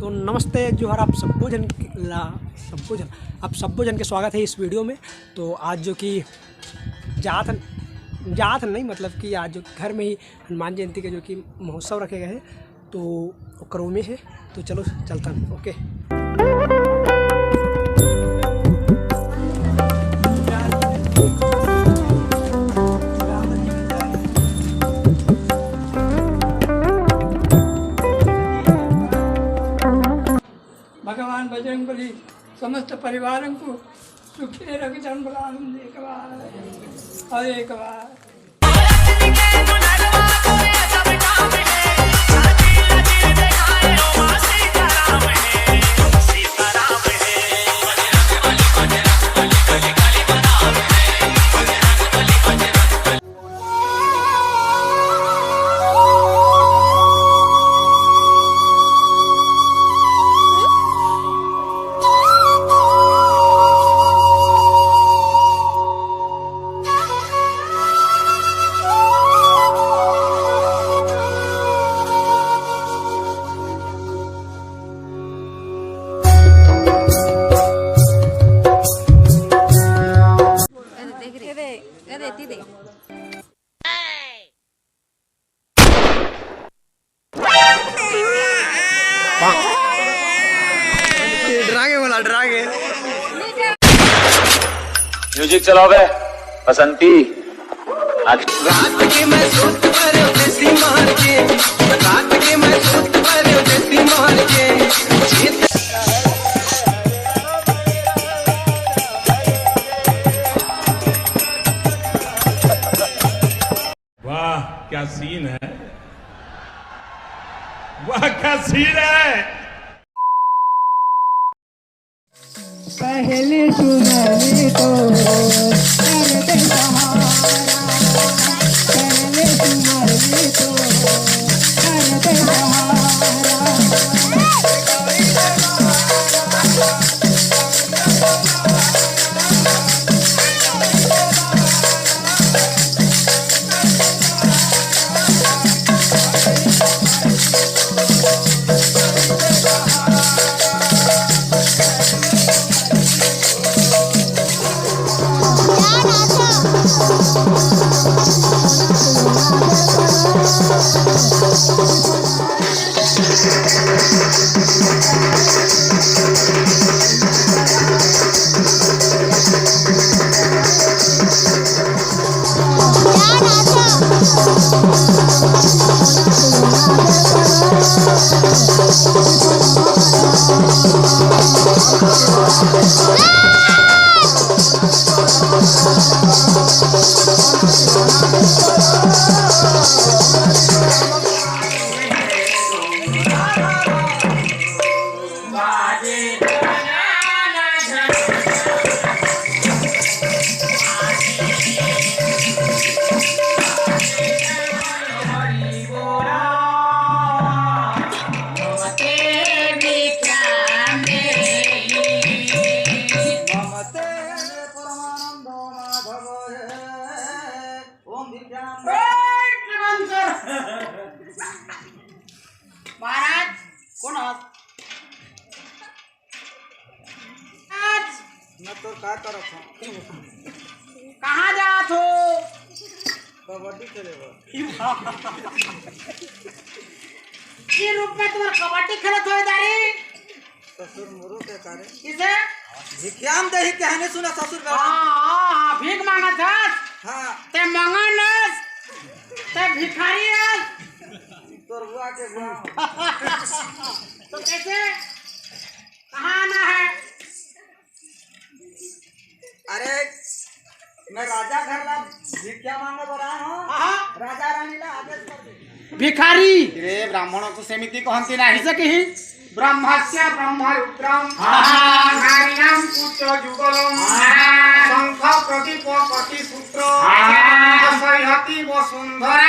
तो नमस्ते जोहर आप सबको जन के स्वागत है इस वीडियो में। तो आज जो कि जात नहीं मतलब कि आज जो घर में ही हनुमान जयंती के जो कि महोत्सव रखे गए हैं तो करो में है। तो चलो चलता हूँ। ओके भगवान बजरंगबली समस्त परिवारों को सुखी रखन बोला एक बार ड्रागे म्यूजिक चलाओ बे बसंती। रात के मैं सोच पर देसी मार के रात के मैं सोच पर देसी मार के वाह क्या सीन है, वाह क्या सीन है। पहले सुनाने तो करते सहारा, पहले सुनाने तो करते सहारा। महाराज कौन आज मैं तो क्या कर रहा कहाँ जात हो? कबड्डी खेलेगा ये रूप में तुम्हारा कबड्डी खेलत हो दारी ससुर मुरु के कारण किसे भिक्षाम दे कहने सुना ससुर का हाँ भीख मांगत है। हाँ ते मंगन ते भिखारी है तोरबुआ के गांव तो कैसे कहाँ आना है? अरे मैं राजा घर ला भिक्षा मांगे बरा हूँ। राजा रानी ला आदेश कर दे भिखारी रे ब्राह्मणों को सेमिति कहती नहीं से कहीं ब्रह्मस्य ब्रह्मरुद्रम नारीणां पुत्र जुगलम शंख प्रदीप कटिसूत्र असह्यति वसुंधरा